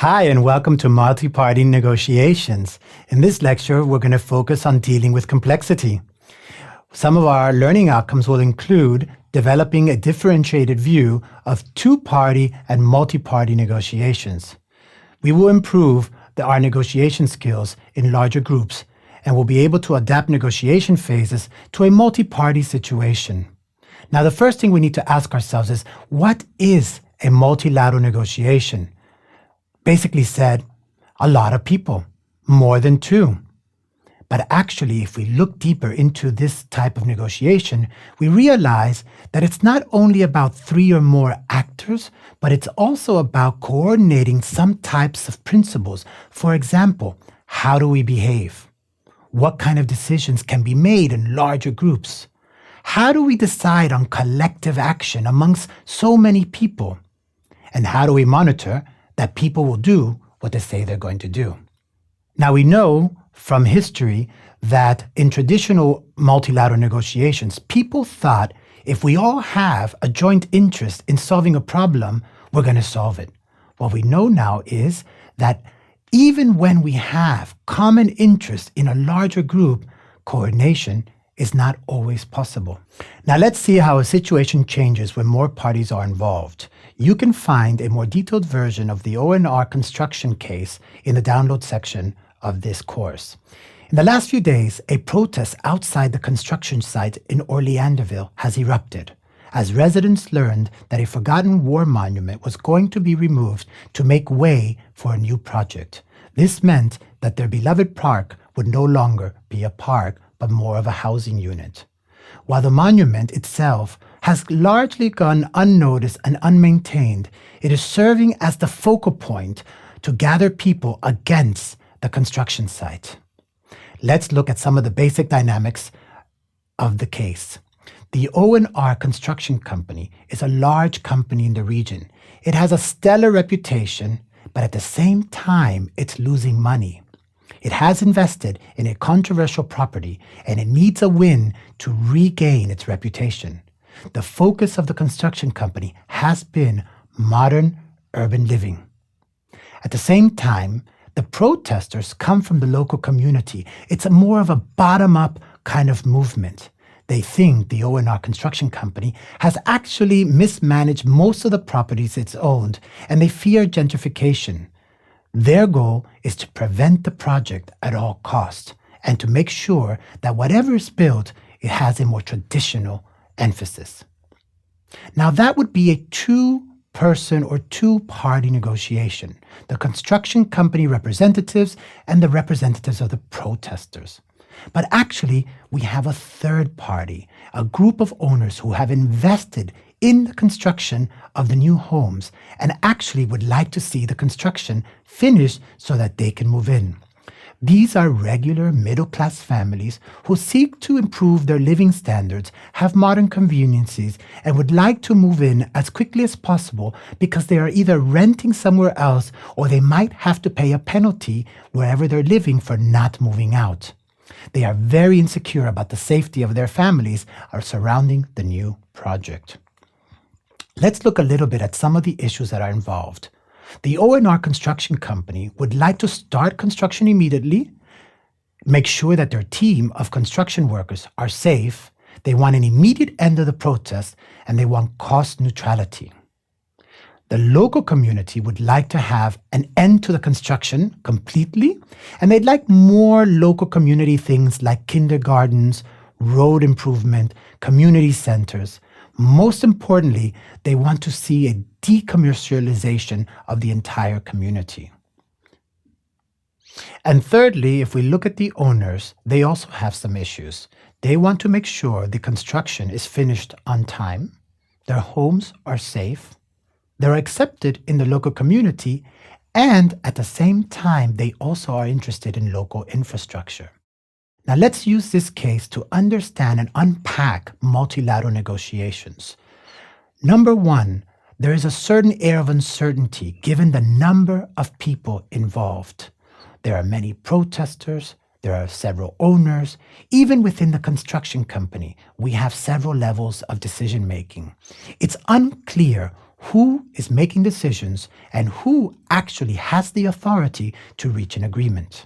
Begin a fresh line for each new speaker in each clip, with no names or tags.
Hi, and welcome to Multi-Party Negotiations. In this lecture, we're going to focus on dealing with complexity. Some of our learning outcomes will include developing a differentiated view of two-party and multi-party negotiations. We will improve our negotiation skills in larger groups, and we'll be able to adapt negotiation phases to a multi-party situation. Now, the first thing we need to ask ourselves is, what is a multilateral negotiation? Basically said, a lot of people, more than two. But actually, if we look deeper into this type of negotiation, we realize that it's not only about three or more actors, but it's also about coordinating some types of principles. For example, how do we behave? What kind of decisions can be made in larger groups? How do we decide on collective action amongst so many people? And how do we monitor that people will do what they say they're going to do? Now, we know from history that in traditional multilateral negotiations, people thought if we all have a joint interest in solving a problem, we're going to solve it. What we know now is that even when we have common interest in a larger group, coordination is not always possible. Now, let's see how a situation changes when more parties are involved. You can find a more detailed version of the ONR construction case in the download section of this course. In the last few days, a protest outside the construction site in Orleandville has erupted, as residents learned that a forgotten war monument was going to be removed to make way for a new project. This meant that their beloved park would no longer be a park, but more of a housing unit. While the monument itself has largely gone unnoticed and unmaintained, it is serving as the focal point to gather people against the construction site. Let's look at some of the basic dynamics of the case. The ONR Construction Company is a large company in the region. It has a stellar reputation, but at the same time, it's losing money. It has invested in a controversial property, and it needs a win to regain its reputation. The focus of the construction company has been modern urban living. At the same time, the protesters come from the local community. It's more of a bottom-up kind of movement. They think the ONR Construction Company has actually mismanaged most of the properties it's owned, and they fear gentrification. Their goal is to prevent the project at all costs and to make sure that whatever is built, it has a more traditional emphasis. Now, that would be a two-person or two-party negotiation, the construction company representatives and the representatives of the protesters. But actually, we have a third party, a group of owners who have invested in the construction of the new homes and actually would like to see the construction finished so that they can move in. These are regular middle-class families who seek to improve their living standards, have modern conveniences, and would like to move in as quickly as possible because they are either renting somewhere else or they might have to pay a penalty wherever they're living for not moving out. They are very insecure about the safety of their families surrounding the new project. Let's look a little bit at some of the issues that are involved. The ONR Construction Company would like to start construction immediately, make sure that their team of construction workers are safe, they want an immediate end of the protest, and they want cost neutrality. The local community would like to have an end to the construction completely, and they'd like more local community things like kindergartens, road improvement, community centers. Most importantly, they want to see a decommercialization of the entire community. And thirdly, if we look at the owners, they also have some issues. They want to make sure the construction is finished on time, their homes are safe, they're accepted in the local community, and at the same time, they also are interested in local infrastructure. Now, let's use this case to understand and unpack multilateral negotiations. Number one, there is a certain air of uncertainty given the number of people involved. There are many protesters, there are several owners. Even within the construction company, we have several levels of decision making. It's unclear who is making decisions and who actually has the authority to reach an agreement.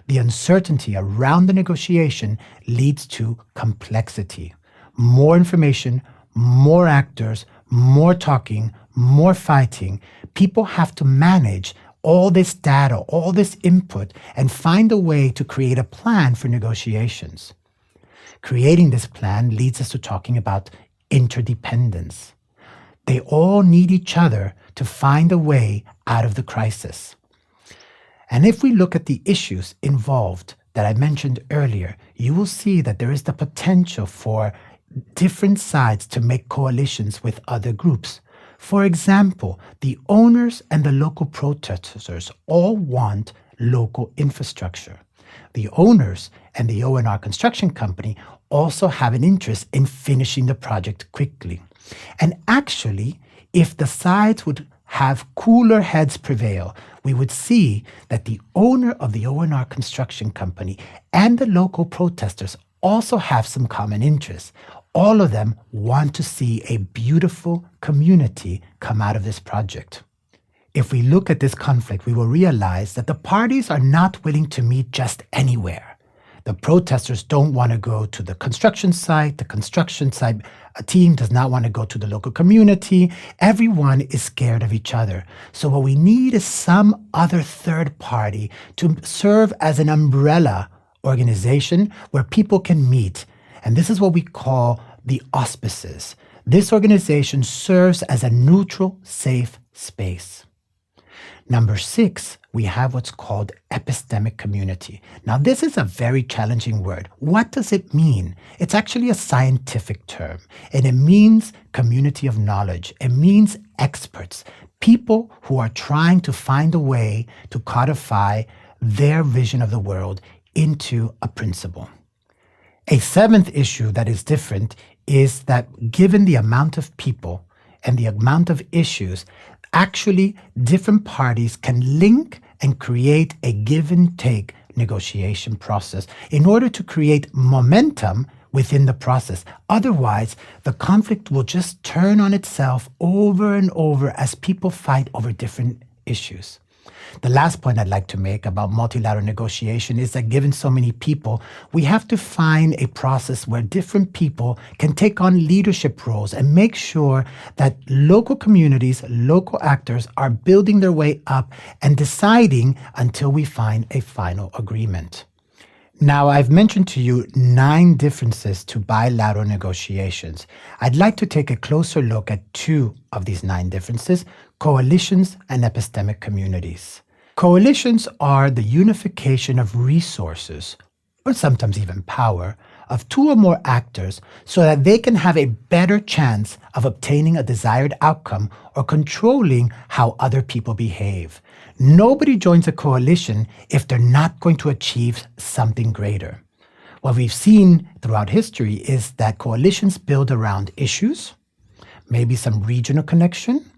The uncertainty around the negotiation leads to complexity. More information, more actors, more talking, more fighting. People have to manage all this data, all this input, and find a way to create a plan for negotiations. Creating this plan leads us to talking about interdependence. They all need each other to find a way out of the crisis. And if we look at the issues involved that I mentioned earlier, you will see that there is the potential for different sides to make coalitions with other groups. For example, the owners and the local protesters all want local infrastructure. The owners and the O&R construction company also have an interest in finishing the project quickly. And actually, if the sides would have cooler heads prevail, we would see that the owner of the O&R construction company and the local protesters also have some common interests. All of them want to see a beautiful community come out of this project. If we look at this conflict, we will realize that the parties are not willing to meet just anywhere. The protesters don't want to go to the construction site. The construction site team does not want to go to the local community. Everyone is scared of each other. So what we need is some other third party to serve as an umbrella organization where people can meet. And this is what we call the auspices. This organization serves as a neutral, safe space. Number 6, we have what's called epistemic community. Now, this is a very challenging word. What does it mean? It's actually a scientific term, and it means community of knowledge. It means experts, people who are trying to find a way to codify their vision of the world into a principle. A 7th issue that is different is that given the amount of people and the amount of issues, actually different parties can link and create a give and take negotiation process in order to create momentum within the process. Otherwise, the conflict will just turn on itself over and over as people fight over different issues. The last point I'd like to make about multilateral negotiation is that given so many people, we have to find a process where different people can take on leadership roles and make sure that local communities, local actors are building their way up and deciding until we find a final agreement. Now, I've mentioned to you 9 differences to bilateral negotiations. I'd like to take a closer look at 2 of these 9 differences: coalitions and epistemic communities. Coalitions are the unification of resources, or sometimes even power, of 2 or more actors so that they can have a better chance of obtaining a desired outcome or controlling how other people behave. Nobody joins a coalition if they're not going to achieve something greater. What we've seen throughout history is that coalitions build around issues, maybe some regional connection.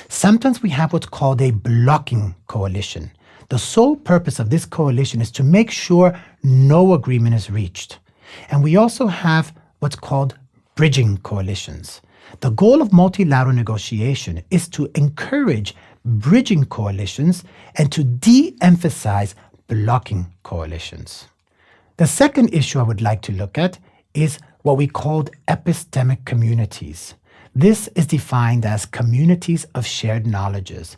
Sometimes we have what's called a blocking coalition. The sole purpose of this coalition is to make sure no agreement is reached. And we also have what's called bridging coalitions. The goal of multilateral negotiation is to encourage bridging coalitions and to de-emphasize blocking coalitions. The second issue I would like to look at is what we called epistemic communities. This is defined as communities of shared knowledges.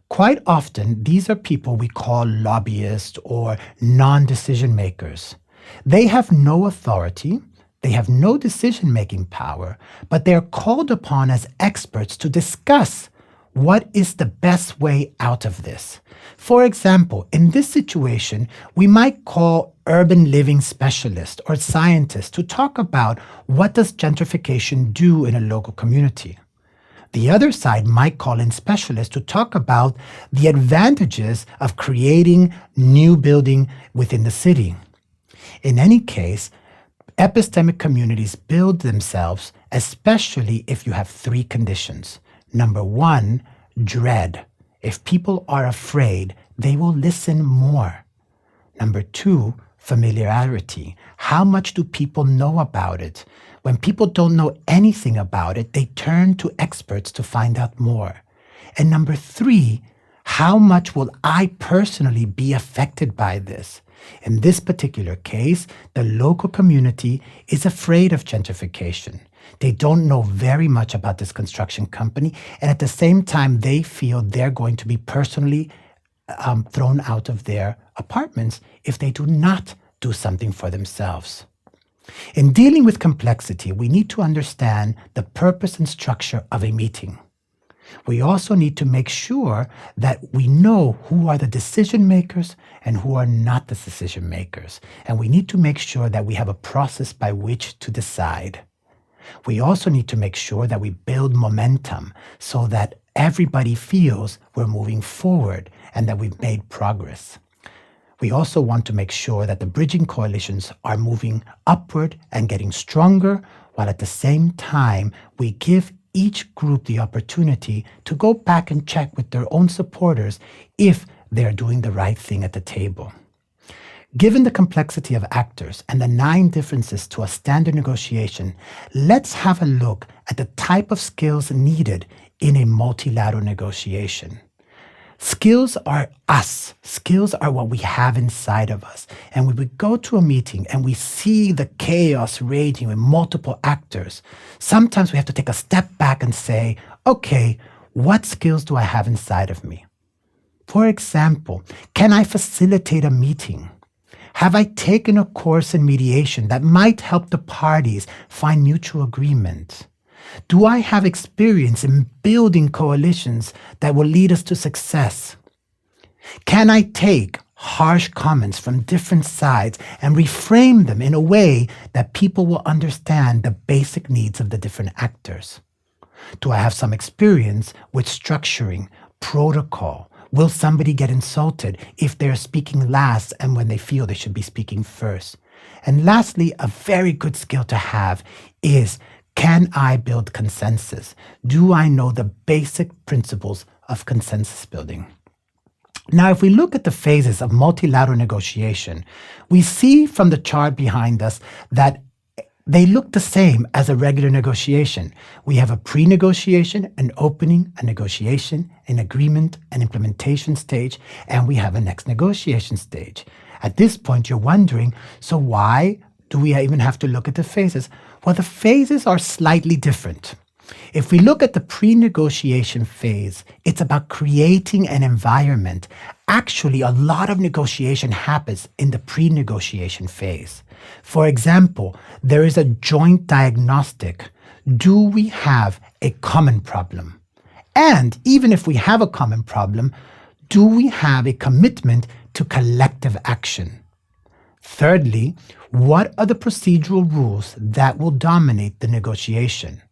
Quite often, these are people we call lobbyists or non-decision makers. They have no authority, they have no decision-making power, but they are called upon as experts to discuss what is the best way out of this. For example, in this situation, we might call urban living specialists or scientists to talk about what does gentrification do in a local community. The other side might call in specialists to talk about the advantages of creating new building within the city. In any case, epistemic communities build themselves, especially if you have 3 conditions. Number 1, dread. If people are afraid, they will listen more. Number 2, familiarity. How much do people know about it? When people don't know anything about it, they turn to experts to find out more. And number 3, how much will I personally be affected by this? In this particular case, the local community is afraid of gentrification. They don't know very much about this construction company, and at the same time, they feel they're going to be personally thrown out of their apartments if they do not do something for themselves. In dealing with complexity, we need to understand the purpose and structure of a meeting. We also need to make sure that we know who are the decision makers and who are not the decision makers. And we need to make sure that we have a process by which to decide. We also need to make sure that we build momentum so that everybody feels we're moving forward and that we've made progress. We also want to make sure that the bridging coalitions are moving upward and getting stronger, while at the same time we give each group the opportunity to go back and check with their own supporters if they're doing the right thing at the table. Given the complexity of actors and the 9 differences to a standard negotiation, let's have a look at the type of skills needed in a multilateral negotiation. Skills are us. Skills are what we have inside of us. And when we go to a meeting and we see the chaos raging with multiple actors, sometimes we have to take a step back and say, okay, what skills do I have inside of me? For example, can I facilitate a meeting? Have I taken a course in mediation that might help the parties find mutual agreement? Do I have experience in building coalitions that will lead us to success? Can I take harsh comments from different sides and reframe them in a way that people will understand the basic needs of the different actors? Do I have some experience with structuring, protocol? Will somebody get insulted if they're speaking last and when they feel they should be speaking first? And lastly, a very good skill to have is, can I build consensus? Do I know the basic principles of consensus building? Now, if we look at the phases of multilateral negotiation, we see from the chart behind us that they look the same as a regular negotiation. We have a pre-negotiation, an opening, a negotiation, an agreement, an implementation stage, and we have a next negotiation stage. At this point, you're wondering, so why do we even have to look at the phases? Well, the phases are slightly different. If we look at the pre-negotiation phase, it's about creating an environment. Actually, a lot of negotiation happens in the pre-negotiation phase. For example, there is a joint diagnostic. Do we have a common problem? And even if we have a common problem, do we have a commitment to collective action? Thirdly, what are the procedural rules that will dominate the negotiation?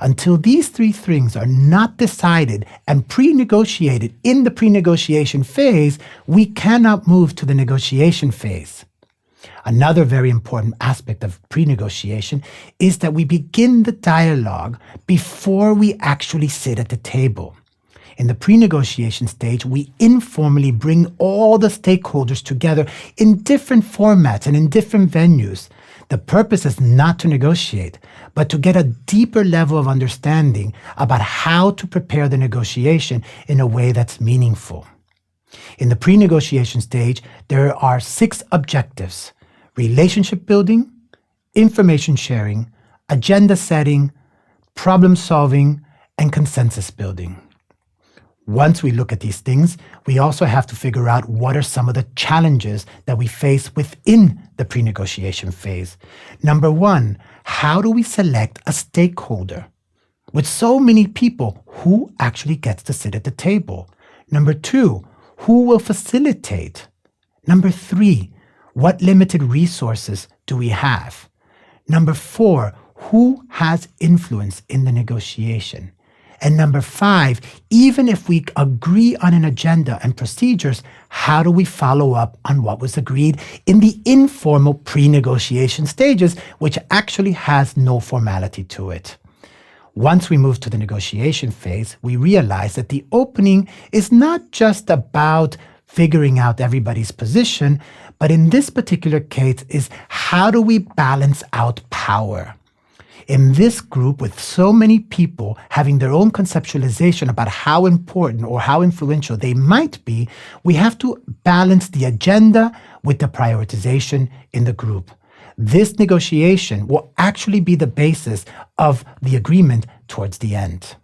Until these 3 things are not decided and pre-negotiated in the pre-negotiation phase, we cannot move to the negotiation phase. Another very important aspect of pre-negotiation is that we begin the dialogue before we actually sit at the table. In the pre-negotiation stage, we informally bring all the stakeholders together in different formats and in different venues. The purpose is not to negotiate, but to get a deeper level of understanding about how to prepare the negotiation in a way that's meaningful. In the pre-negotiation stage, there are 6 objectives: relationship building, information sharing, agenda setting, problem solving, and consensus building. Once we look at these things, we also have to figure out what are some of the challenges that we face within the pre-negotiation phase. Number 1, how do we select a stakeholder? With so many people, who actually gets to sit at the table? Number 2, who will facilitate? Number 3, what limited resources do we have? Number 4, who has influence in the negotiation? And number 5, even if we agree on an agenda and procedures, how do we follow up on what was agreed in the informal pre-negotiation stages, which actually has no formality to it? Once we move to the negotiation phase, we realize that the opening is not just about figuring out everybody's position, but in this particular case is how do we balance out power? In this group, with so many people having their own conceptualization about how important or how influential they might be, we have to balance the agenda with the prioritization in the group. This negotiation will actually be the basis of the agreement towards the end.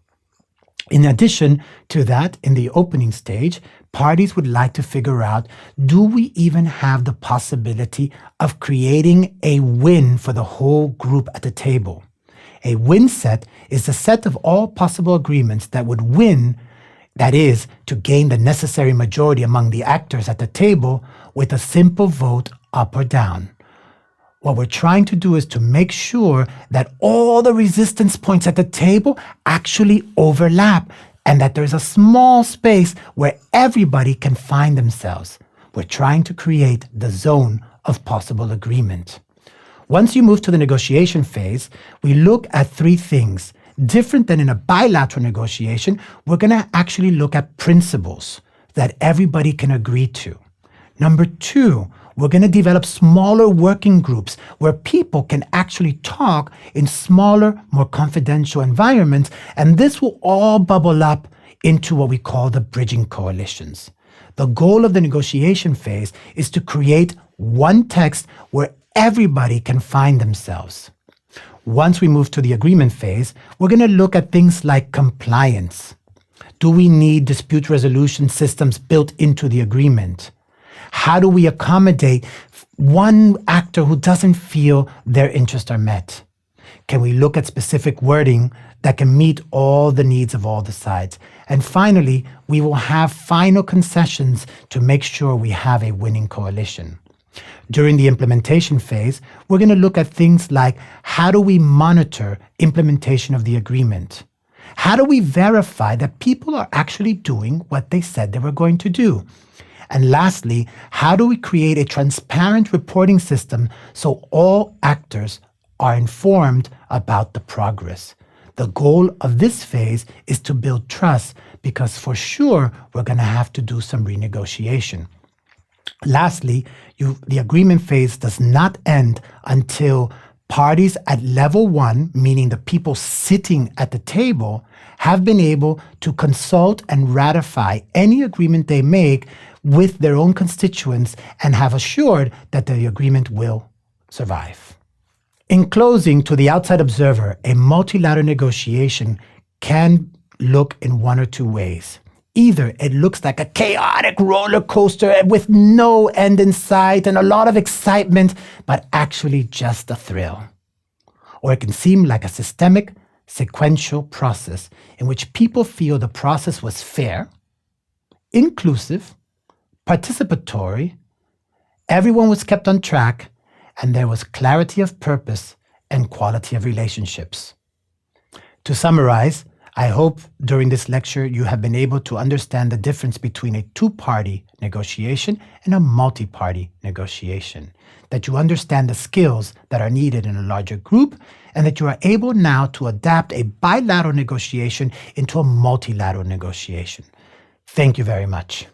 In addition to that, in the opening stage, parties would like to figure out, do we even have the possibility of creating a win for the whole group at the table? A win set is the set of all possible agreements that would win, that is, to gain the necessary majority among the actors at the table with a simple vote up or down. What we're trying to do is to make sure that all the resistance points at the table actually overlap and that there's a small space where everybody can find themselves. We're trying to create the zone of possible agreement. Once you move to the negotiation phase, we look at three things. Different than in a bilateral negotiation, we're going to actually look at principles that everybody can agree to. Number two, we're going to develop smaller working groups where people can actually talk in smaller, more confidential environments, and this will all bubble up into what we call the bridging coalitions. The goal of the negotiation phase is to create one text where everybody can find themselves. Once we move to the agreement phase, we're going to look at things like compliance. Do we need dispute resolution systems built into the agreement? How do we accommodate one actor who doesn't feel their interests are met? Can we look at specific wording that can meet all the needs of all the sides? And finally, we will have final concessions to make sure we have a winning coalition. During the implementation phase, we're going to look at things like how do we monitor implementation of the agreement? How do we verify that people are actually doing what they said they were going to do? And lastly, how do we create a transparent reporting system so all actors are informed about the progress? The goal of this phase is to build trust because for sure we're going to have to do some renegotiation. Lastly, the agreement phase does not end until parties at level one, meaning the people sitting at the table, have been able to consult and ratify any agreement they make with their own constituents and have assured that the agreement will survive. In closing, to the outside observer, a multilateral negotiation can look in one or two ways. Either it looks like a chaotic roller coaster with no end in sight and a lot of excitement, but actually just a thrill. Or it can seem like a systemic, sequential process in which people feel the process was fair, inclusive, participatory, everyone was kept on track, and there was clarity of purpose and quality of relationships. To summarize, I hope during this lecture you have been able to understand the difference between a two-party negotiation and a multi-party negotiation, that you understand the skills that are needed in a larger group, and that you are able now to adapt a bilateral negotiation into a multilateral negotiation. Thank you very much.